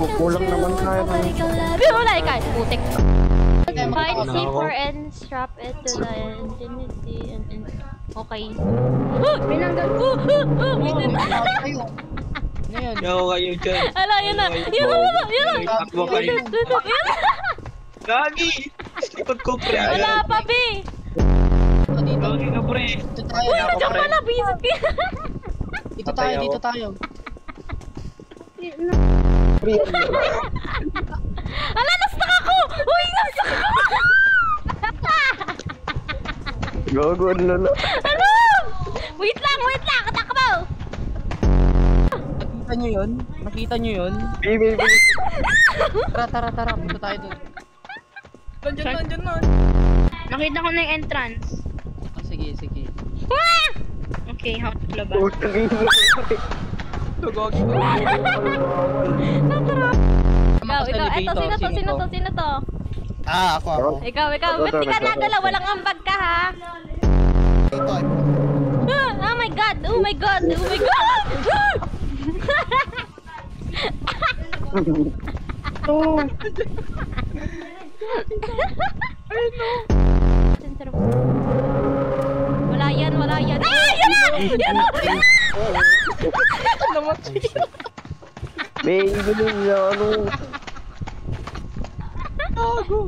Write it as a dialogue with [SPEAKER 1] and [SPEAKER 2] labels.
[SPEAKER 1] Kulang naman tayo.
[SPEAKER 2] Wala ikaw, putik. Find C4 and strap it to the infinity and okay. Pinanggal.
[SPEAKER 3] Ngayon.
[SPEAKER 4] Yaw kayo dyan.
[SPEAKER 2] Ala, yun na. Yun na.
[SPEAKER 4] Takbo kayo. Gagi! Likod ko, pre.
[SPEAKER 2] Wala pa, B.
[SPEAKER 3] Dito.
[SPEAKER 4] Gagi ka, pre.
[SPEAKER 3] Dito tayo.
[SPEAKER 2] Uy, nandiyan pala, bisit ka.
[SPEAKER 3] Dito tayo, dito tayo.
[SPEAKER 2] Ala, na-stuck ako! Uy, na-stuck ako!
[SPEAKER 1] Gago, lala.
[SPEAKER 2] Ano? Wait lang! Katakbo!
[SPEAKER 3] Nakita nyo yun? Nakita nyo yun?
[SPEAKER 1] Baby.
[SPEAKER 3] Tara. Punta tayo doon. Nandiyan na.
[SPEAKER 2] Nakita ko na yung entrance.
[SPEAKER 3] Ah, sige.
[SPEAKER 2] Okay, how to labas?
[SPEAKER 1] Putang ina.
[SPEAKER 3] Gagi ko.
[SPEAKER 2] Ikaw, sino to?
[SPEAKER 3] Ako.
[SPEAKER 2] Ikaw, ba't di ka nagala? Walang ambag ka, ha?
[SPEAKER 3] Ito.
[SPEAKER 2] Oh my god! Wala yan. Yan na!
[SPEAKER 1] Baby, ano?
[SPEAKER 3] Gago.